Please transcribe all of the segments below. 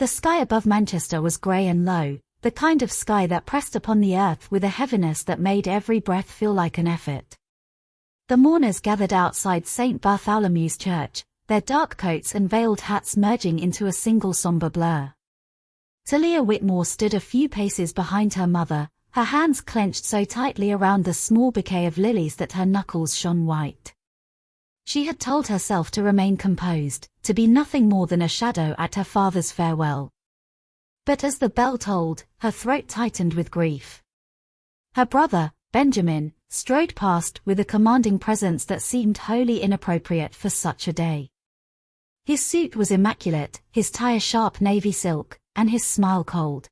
The sky above Manchester was grey and low, the kind of sky that pressed upon the earth with a heaviness that made every breath feel like an effort. The mourners gathered outside St. Bartholomew's Church, their dark coats and veiled hats merging into a single somber blur. Talia Whitmore stood a few paces behind her mother, her hands clenched so tightly around the small bouquet of lilies that her knuckles shone white. She had told herself to remain composed, to be nothing more than a shadow at her father's farewell. But as the bell tolled, her throat tightened with grief. Her brother, Benjamin, strode past with a commanding presence that seemed wholly inappropriate for such a day. His suit was immaculate, his tie a sharp navy silk, and his smile cold.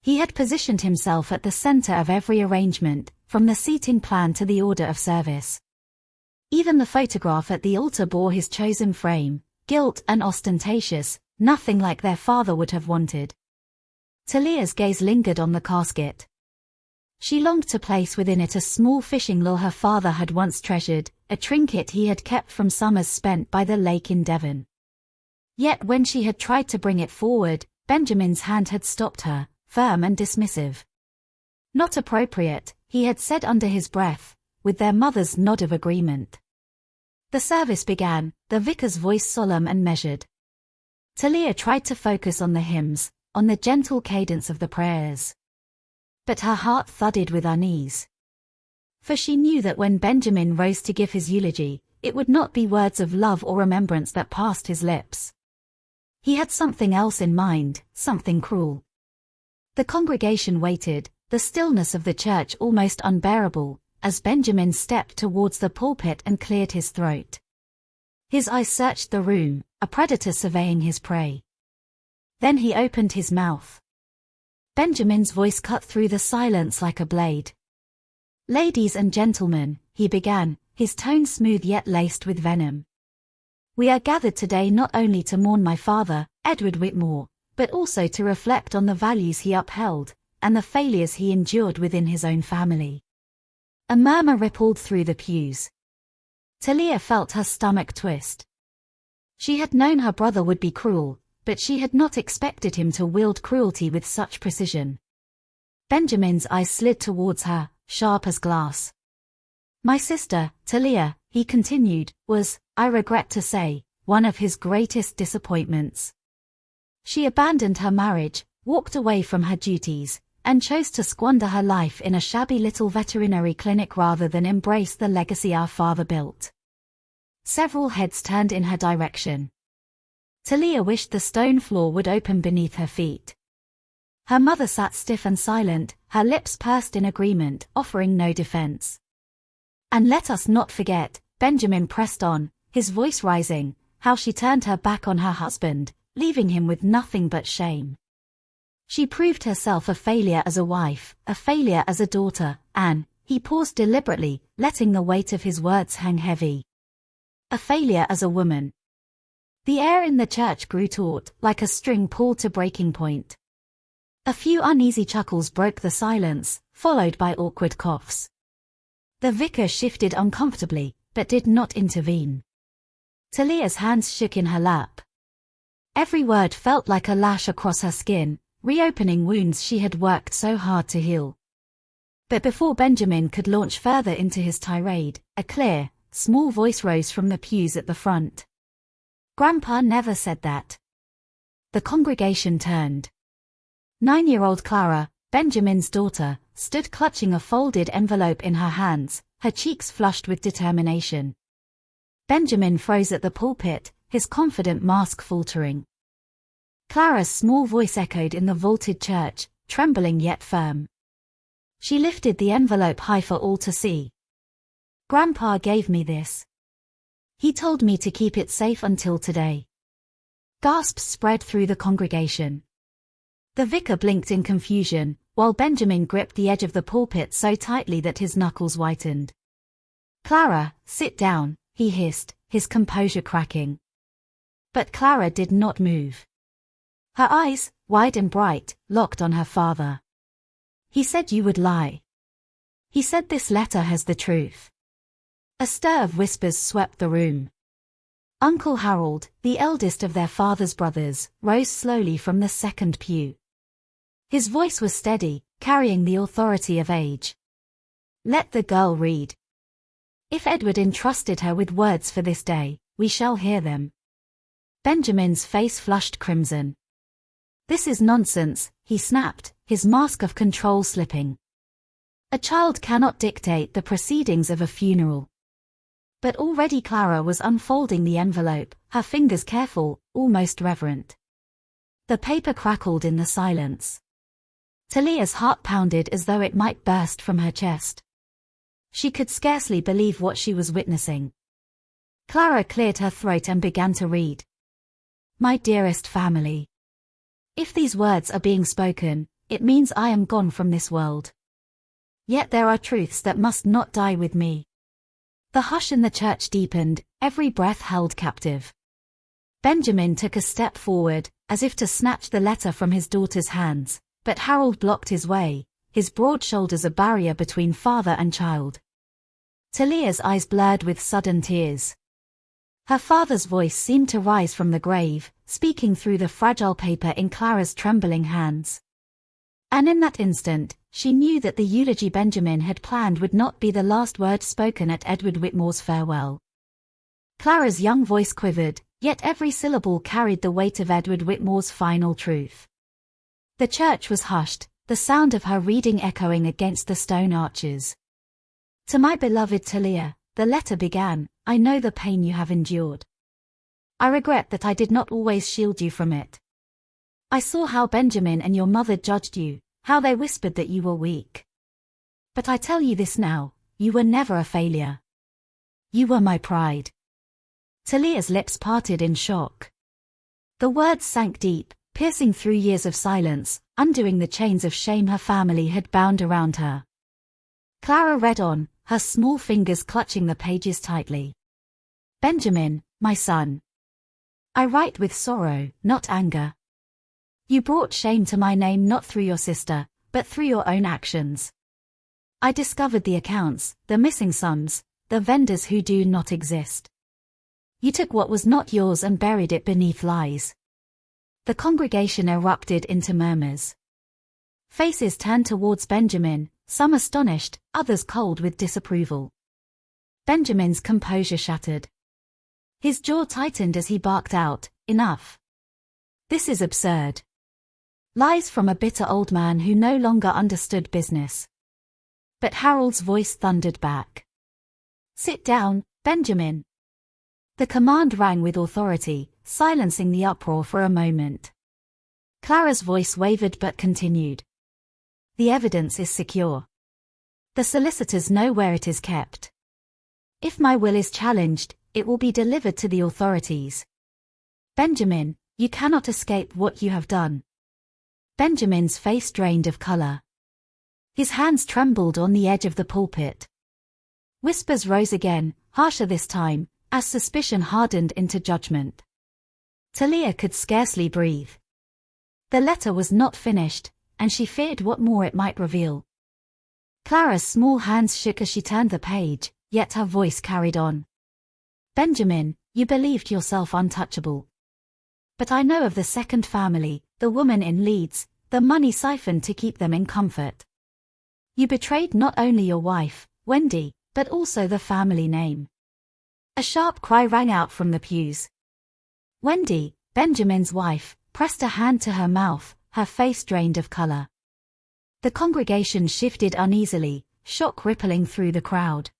He had positioned himself at the center of every arrangement, from the seating plan to the order of service. Even the photograph at the altar bore his chosen frame, gilt and ostentatious, nothing like their father would have wanted. Talia's gaze lingered on the casket. She longed to place within it a small fishing lure her father had once treasured, a trinket he had kept from summers spent by the lake in Devon. Yet when she had tried to bring it forward, Benjamin's hand had stopped her, firm and dismissive. Not appropriate, he had said under his breath, with their mother's nod of agreement. The service began, the vicar's voice solemn and measured. Talia tried to focus on the hymns, on the gentle cadence of the prayers. But her heart thudded with unease. For she knew that when Benjamin rose to give his eulogy, it would not be words of love or remembrance that passed his lips. He had something else in mind, something cruel. The congregation waited, the stillness of the church almost unbearable, as Benjamin stepped towards the pulpit and cleared his throat. His eyes searched the room, a predator surveying his prey. Then he opened his mouth. Benjamin's voice cut through the silence like a blade. "Ladies and gentlemen," he began, his tone smooth yet laced with venom. "We are gathered today not only to mourn my father, Edward Whitmore, but also to reflect on the values he upheld, and the failures he endured within his own family." A murmur rippled through the pews. Talia felt her stomach twist. She had known her brother would be cruel, but she had not expected him to wield cruelty with such precision. Benjamin's eyes slid towards her, sharp as glass. "My sister, Talia," he continued, "was, I regret to say, one of his greatest disappointments. She abandoned her marriage, walked away from her duties, and chose to squander her life in a shabby little veterinary clinic rather than embrace the legacy our father built." Several heads turned in her direction. Talia wished the stone floor would open beneath her feet. Her mother sat stiff and silent, her lips pursed in agreement, offering no defense. "And let us not forget," Benjamin pressed on, his voice rising, "how she turned her back on her husband, leaving him with nothing but shame. She proved herself a failure as a wife, a failure as a daughter, and," he paused deliberately, letting the weight of his words hang heavy, "a failure as a woman." The air in the church grew taut, like a string pulled to breaking point. A few uneasy chuckles broke the silence, followed by awkward coughs. The vicar shifted uncomfortably, but did not intervene. Talia's hands shook in her lap. Every word felt like a lash across her skin, reopening wounds she had worked so hard to heal. But before Benjamin could launch further into his tirade, a clear, small voice rose from the pews at the front. "Grandpa never said that." The congregation turned. 9-year-old Clara, Benjamin's daughter, stood clutching a folded envelope in her hands, her cheeks flushed with determination. Benjamin froze at the pulpit, his confident mask faltering. Clara's small voice echoed in the vaulted church, trembling yet firm. She lifted the envelope high for all to see. "Grandpa gave me this. He told me to keep it safe until today." Gasps spread through the congregation. The vicar blinked in confusion, while Benjamin gripped the edge of the pulpit so tightly that his knuckles whitened. "Clara, sit down," he hissed, his composure cracking. But Clara did not move. Her eyes, wide and bright, locked on her father. "He said you would lie. He said this letter has the truth." A stir of whispers swept the room. Uncle Harold, the eldest of their father's brothers, rose slowly from the second pew. His voice was steady, carrying the authority of age. "Let the girl read. If Edward entrusted her with words for this day, we shall hear them." Benjamin's face flushed crimson. "This is nonsense," he snapped, his mask of control slipping. "A child cannot dictate the proceedings of a funeral." But already Clara was unfolding the envelope, her fingers careful, almost reverent. The paper crackled in the silence. Talia's heart pounded as though it might burst from her chest. She could scarcely believe what she was witnessing. Clara cleared her throat and began to read. "My dearest family. If these words are being spoken, it means I am gone from this world. Yet there are truths that must not die with me." The hush in the church deepened, every breath held captive. Benjamin took a step forward, as if to snatch the letter from his daughter's hands, but Harold blocked his way, his broad shoulders a barrier between father and child. Talia's eyes blurred with sudden tears. Her father's voice seemed to rise from the grave, speaking through the fragile paper in Clara's trembling hands. And in that instant, she knew that the eulogy Benjamin had planned would not be the last word spoken at Edward Whitmore's farewell. Clara's young voice quivered, yet every syllable carried the weight of Edward Whitmore's final truth. The church was hushed, the sound of her reading echoing against the stone arches. "To my beloved Talia," the letter began, "I know the pain you have endured. I regret that I did not always shield you from it. I saw how Benjamin and your mother judged you, how they whispered that you were weak. But I tell you this now, you were never a failure. You were my pride." Talia's lips parted in shock. The words sank deep, piercing through years of silence, undoing the chains of shame her family had bound around her. Clara read on, her small fingers clutching the pages tightly. "Benjamin, my son. I write with sorrow, not anger. You brought shame to my name not through your sister, but through your own actions. I discovered the accounts, the missing sums, the vendors who do not exist. You took what was not yours and buried it beneath lies." The congregation erupted into murmurs. Faces turned towards Benjamin, some astonished, others cold with disapproval. Benjamin's composure shattered. His jaw tightened as he barked out, "Enough. This is absurd. Lies from a bitter old man who no longer understood business." But Harold's voice thundered back. "Sit down, Benjamin." The command rang with authority, silencing the uproar for a moment. Clara's voice wavered but continued. "The evidence is secure. The solicitors know where it is kept. If my will is challenged, it will be delivered to the authorities. Benjamin, you cannot escape what you have done." Benjamin's face drained of color. His hands trembled on the edge of the pulpit. Whispers rose again, harsher this time, as suspicion hardened into judgment. Talia could scarcely breathe. The letter was not finished, and she feared what more it might reveal. Clara's small hands shook as she turned the page, yet her voice carried on. "Benjamin, you believed yourself untouchable. But I know of the second family, the woman in Leeds, the money siphoned to keep them in comfort. You betrayed not only your wife, Wendy, but also the family name." A sharp cry rang out from the pews. Wendy, Benjamin's wife, pressed a hand to her mouth, her face drained of color. The congregation shifted uneasily, shock rippling through the crowd.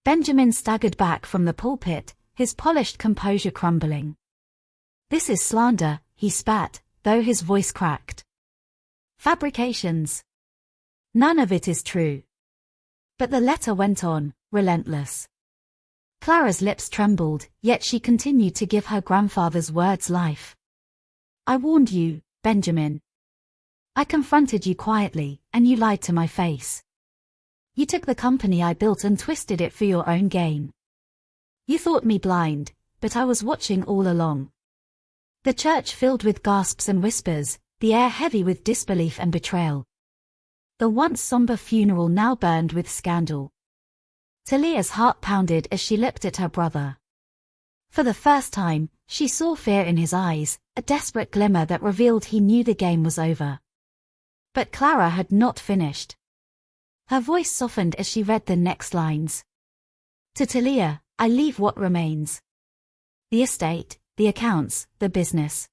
Benjamin staggered back from the pulpit, his polished composure crumbling. "This is slander," he spat, though his voice cracked. "Fabrications. None of it is true." But the letter went on, relentless. Clara's lips trembled, yet she continued to give her grandfather's words life. "I warned you, Benjamin. I confronted you quietly, and you lied to my face. You took the company I built and twisted it for your own gain. You thought me blind, but I was watching all along." The church filled with gasps and whispers, the air heavy with disbelief and betrayal. The once somber funeral now burned with scandal. Talia's heart pounded as she looked at her brother. For the first time, she saw fear in his eyes, a desperate glimmer that revealed he knew the game was over. But Clara had not finished. Her voice softened as she read the next lines. To Talia, I leave what remains. The estate, the accounts, the business.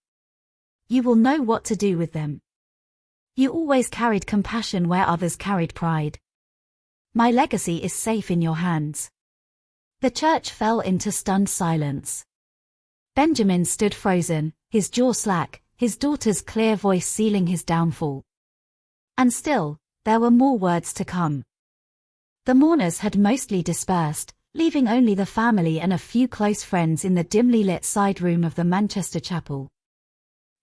You will know what to do with them. You always carried compassion where others carried pride. My legacy is safe in your hands. The church fell into stunned silence. Benjamin stood frozen, his jaw slack, his daughter's clear voice sealing his downfall. And still, there were more words to come. The mourners had mostly dispersed, leaving only the family and a few close friends in the dimly lit side room of the Manchester chapel.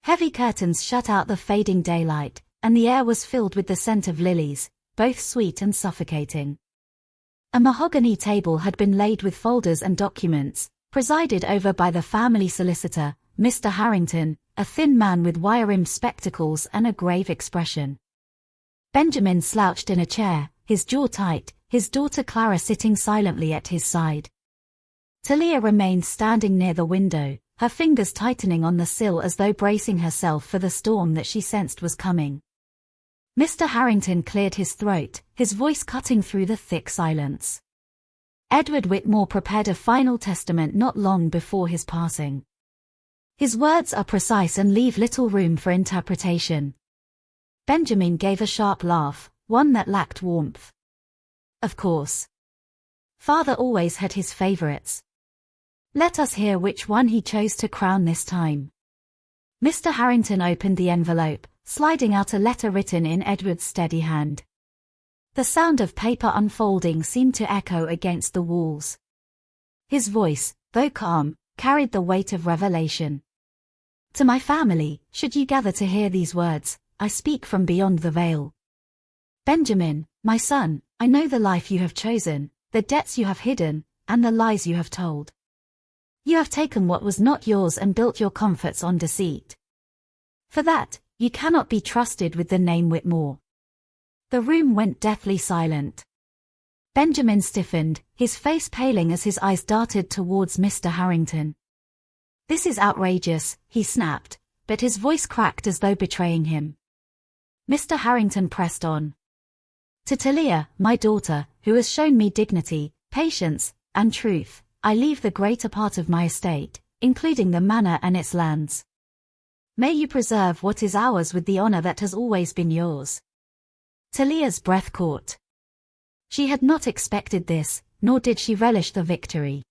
Heavy curtains shut out the fading daylight, and the air was filled with the scent of lilies, both sweet and suffocating. A mahogany table had been laid with folders and documents, presided over by the family solicitor, Mr. Harrington, a thin man with wire-rimmed spectacles and a grave expression. Benjamin slouched in a chair, his jaw tight, his daughter Clara sitting silently at his side. Talia remained standing near the window, her fingers tightening on the sill as though bracing herself for the storm that she sensed was coming. Mr. Harrington cleared his throat, his voice cutting through the thick silence. Edward Whitmore prepared a final testament not long before his passing. His words are precise and leave little room for interpretation. Benjamin gave a sharp laugh, one that lacked warmth. Of course. Father always had his favorites. Let us hear which one he chose to crown this time. Mr. Harrington opened the envelope, sliding out a letter written in Edward's steady hand. The sound of paper unfolding seemed to echo against the walls. His voice, though calm, carried the weight of revelation. To my family, should you gather to hear these words, I speak from beyond the veil. Benjamin, my son, I know the life you have chosen, the debts you have hidden, and the lies you have told. You have taken what was not yours and built your comforts on deceit. For that, you cannot be trusted with the name Whitmore. The room went deathly silent. Benjamin stiffened, his face paling as his eyes darted towards Mr. Harrington. This is outrageous, he snapped, but his voice cracked as though betraying him. Mr. Harrington pressed on. To Talia, my daughter, who has shown me dignity, patience, and truth, I leave the greater part of my estate, including the manor and its lands. May you preserve what is ours with the honor that has always been yours. Talia's breath caught. She had not expected this, nor did she relish the victory.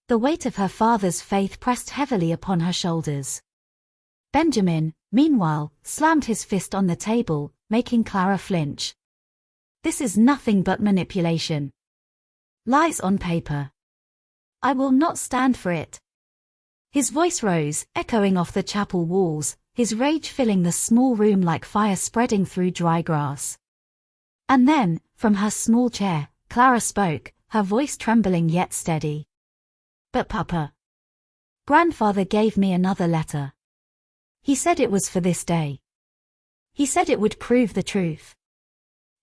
The weight of her father's faith pressed heavily upon her shoulders. Benjamin, meanwhile, slammed his fist on the table, making Clara flinch. This is nothing but manipulation. Lies on paper. I will not stand for it. His voice rose, echoing off the chapel walls, his rage filling the small room like fire spreading through dry grass. And then, from her small chair, Clara spoke, her voice trembling yet steady. But Papa. Grandfather gave me another letter. He said it was for this day. He said it would prove the truth.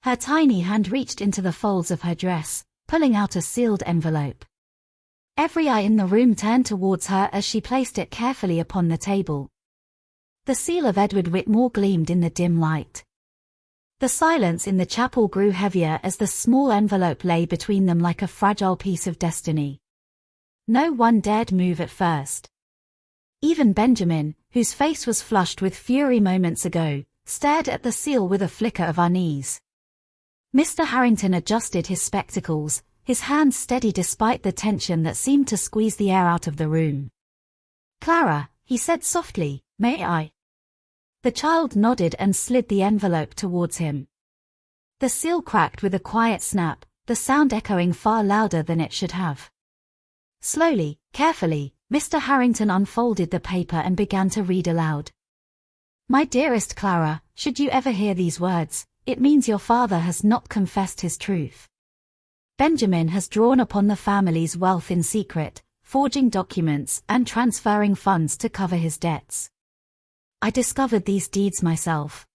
Her tiny hand reached into the folds of her dress, pulling out a sealed envelope. Every eye in the room turned towards her as she placed it carefully upon the table. The seal of Edward Whitmore gleamed in the dim light. The silence in the chapel grew heavier as the small envelope lay between them like a fragile piece of destiny. No one dared move at first. Even Benjamin, whose face was flushed with fury moments ago, stared at the seal with a flicker of unease. Mr. Harrington adjusted his spectacles, his hands steady despite the tension that seemed to squeeze the air out of the room. Clara, he said softly, may I? The child nodded and slid the envelope towards him. The seal cracked with a quiet snap, the sound echoing far louder than it should have. Slowly, carefully, Mr. Harrington unfolded the paper and began to read aloud. My dearest Clara, should you ever hear these words, it means your father has not confessed his truth. Benjamin has drawn upon the family's wealth in secret, forging documents and transferring funds to cover his debts. I discovered these deeds myself.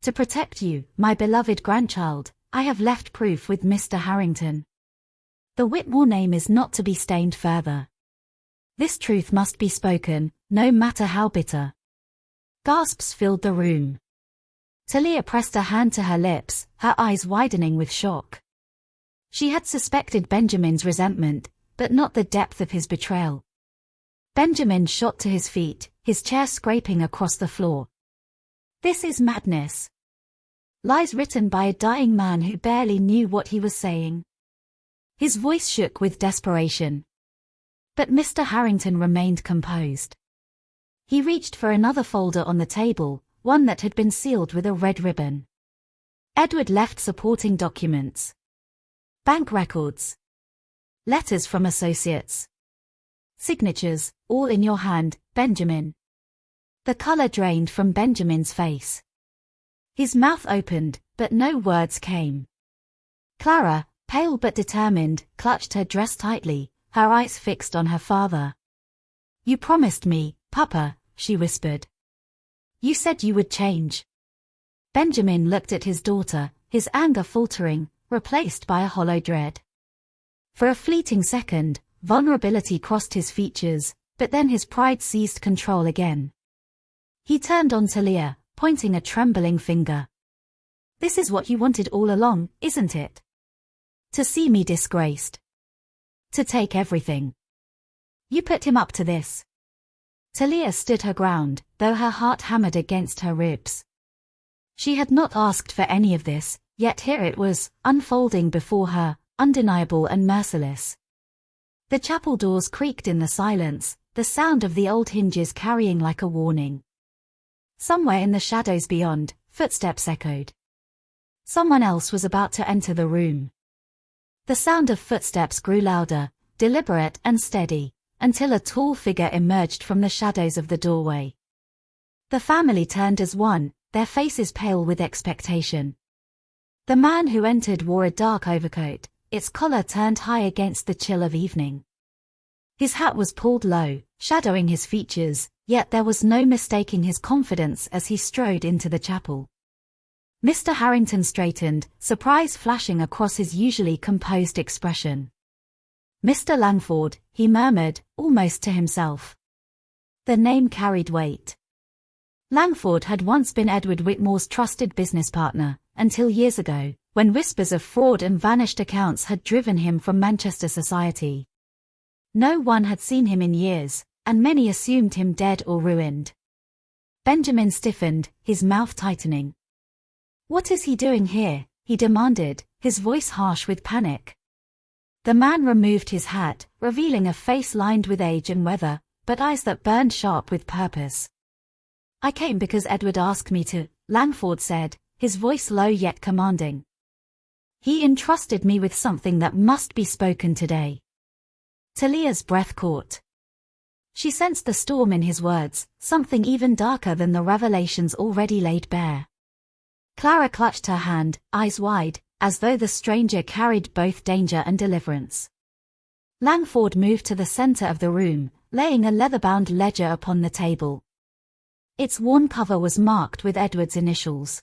To protect you, my beloved grandchild, I have left proof with Mr. Harrington. The Whitmore name is not to be stained further. This truth must be spoken, no matter how bitter. Gasps filled the room. Talia pressed a hand to her lips, her eyes widening with shock. She had suspected Benjamin's resentment, but not the depth of his betrayal. Benjamin shot to his feet, his chair scraping across the floor. This is madness. Lies written by a dying man who barely knew what he was saying. His voice shook with desperation. But Mr. Harrington remained composed. He reached for another folder on the table, one that had been sealed with a red ribbon. Edward left supporting documents. Bank records. Letters from associates. Signatures, all in your hand, Benjamin. The color drained from Benjamin's face. His mouth opened, but no words came. Clara, pale but determined, clutched her dress tightly, her eyes fixed on her father. You promised me, Papa, she whispered. You said you would change. Benjamin looked at his daughter, his anger faltering, replaced by a hollow dread. For a fleeting second, vulnerability crossed his features, but then his pride seized control again. He turned on Talia, pointing a trembling finger. This is what you wanted all along, isn't it? To see me disgraced. To take everything. You put him up to this. Talia stood her ground, though her heart hammered against her ribs. She had not asked for any of this, yet here it was, unfolding before her, undeniable and merciless. The chapel doors creaked in the silence, the sound of the old hinges carrying like a warning. Somewhere in the shadows beyond, footsteps echoed. Someone else was about to enter the room. The sound of footsteps grew louder, deliberate and steady, until a tall figure emerged from the shadows of the doorway. The family turned as one, their faces pale with expectation. The man who entered wore a dark overcoat, its collar turned high against the chill of evening. His hat was pulled low, shadowing his features, yet there was no mistaking his confidence as he strode into the chapel. Mr. Harrington straightened, surprise flashing across his usually composed expression. Mr. Langford, he murmured, almost to himself. The name carried weight. Langford had once been Edward Whitmore's trusted business partner, until years ago, when whispers of fraud and vanished accounts had driven him from Manchester society. No one had seen him in years, and many assumed him dead or ruined. Benjamin stiffened, his mouth tightening. What is he doing here? He demanded, his voice harsh with panic. The man removed his hat, revealing a face lined with age and weather, but eyes that burned sharp with purpose. I came because Edward asked me to, Langford said, his voice low yet commanding. He entrusted me with something that must be spoken today. Talia's breath caught. She sensed the storm in his words, something even darker than the revelations already laid bare. Clara clutched her hand, eyes wide, as though the stranger carried both danger and deliverance. Langford moved to the center of the room, laying a leather-bound ledger upon the table. Its worn cover was marked with Edward's initials.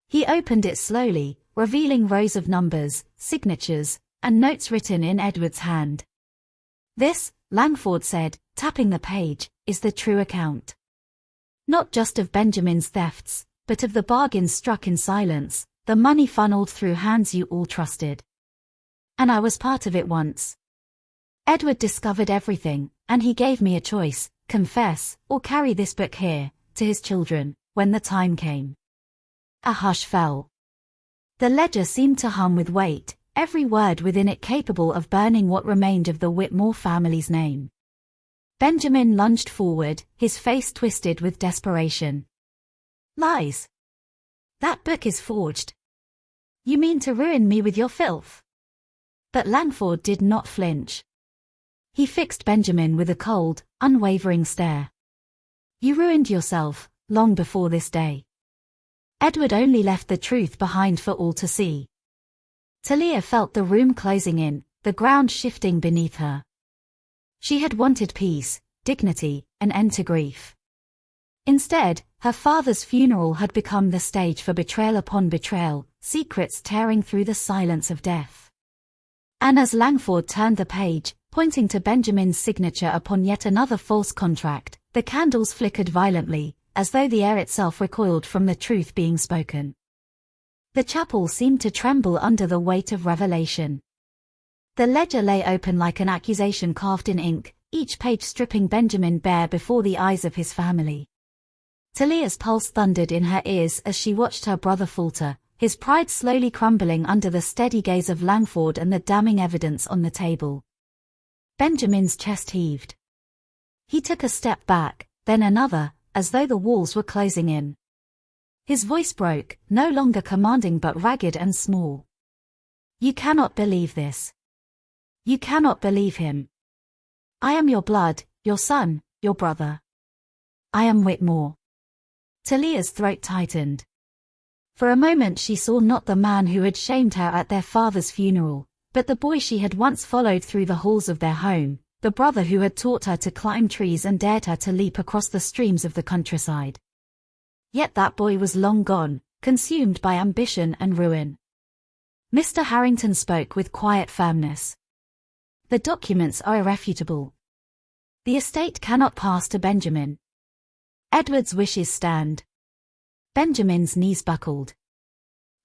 He opened it slowly, revealing rows of numbers, signatures, and notes written in Edward's hand. This, Langford said, tapping the page, is the true account. Not just of Benjamin's thefts, but of the bargains struck in silence, the money funneled through hands you all trusted. And I was part of it once. Edward discovered everything, and he gave me a choice, confess, or carry this book here, to his children, when the time came. A hush fell. The ledger seemed to hum with weight, every word within it capable of burning what remained of the Whitmore family's name. Benjamin lunged forward, his face twisted with desperation. Lies. That book is forged. You mean to ruin me with your filth? But Langford did not flinch. He fixed Benjamin with a cold, unwavering stare. You ruined yourself, long before this day. Edward only left the truth behind for all to see. Talia felt the room closing in, the ground shifting beneath her. She had wanted peace, dignity, an end to grief. Instead, her father's funeral had become the stage for betrayal upon betrayal, secrets tearing through the silence of death. And as Langford turned the page, pointing to Benjamin's signature upon yet another false contract. The candles flickered violently, as though the air itself recoiled from the truth being spoken. The chapel seemed to tremble under the weight of revelation. The ledger lay open like an accusation carved in ink, each page stripping Benjamin bare before the eyes of his family. Talia's pulse thundered in her ears as she watched her brother falter, his pride slowly crumbling under the steady gaze of Langford and the damning evidence on the table. Benjamin's chest heaved. He took a step back, then another, as though the walls were closing in. His voice broke, no longer commanding but ragged and small. "You cannot believe this. You cannot believe him. I am your blood, your son, your brother. I am Whitmore." Talia's throat tightened. For a moment she saw not the man who had shamed her at their father's funeral, but the boy she had once followed through the halls of their home, the brother who had taught her to climb trees and dared her to leap across the streams of the countryside. Yet that boy was long gone, consumed by ambition and ruin. Mr. Harrington spoke with quiet firmness. "The documents are irrefutable. The estate cannot pass to Benjamin. Edward's wishes stand." Benjamin's knees buckled.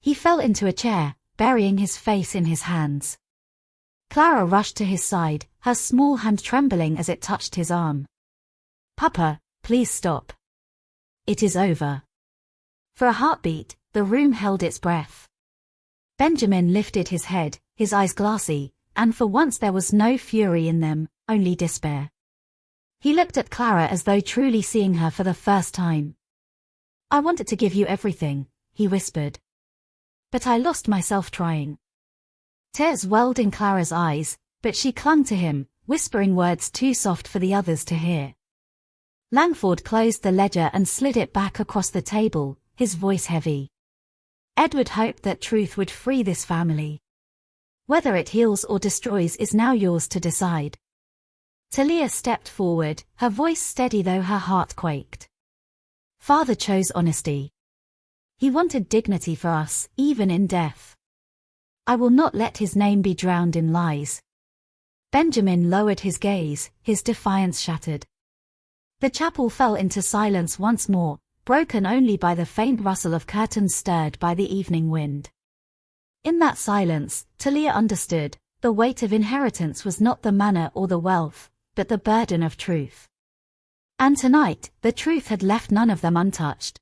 He fell into a chair, burying his face in his hands. Clara rushed to his side, her small hand trembling as it touched his arm. "Papa, please stop. It is over." For a heartbeat, the room held its breath. Benjamin lifted his head, his eyes glassy, and for once there was no fury in them, only despair. He looked at Clara as though truly seeing her for the first time. "I wanted to give you everything," he whispered. "But I lost myself trying." Tears welled in Clara's eyes, but she clung to him, whispering words too soft for the others to hear. Langford closed the ledger and slid it back across the table, his voice heavy. "Edward hoped that truth would free this family. Whether it heals or destroys is now yours to decide." Talia stepped forward, her voice steady though her heart quaked. "Father chose honesty. He wanted dignity for us, even in death. I will not let his name be drowned in lies." Benjamin lowered his gaze, his defiance shattered. The chapel fell into silence once more, broken only by the faint rustle of curtains stirred by the evening wind. In that silence, Talia understood, the weight of inheritance was not the manor or the wealth, but the burden of truth. And tonight, the truth had left none of them untouched.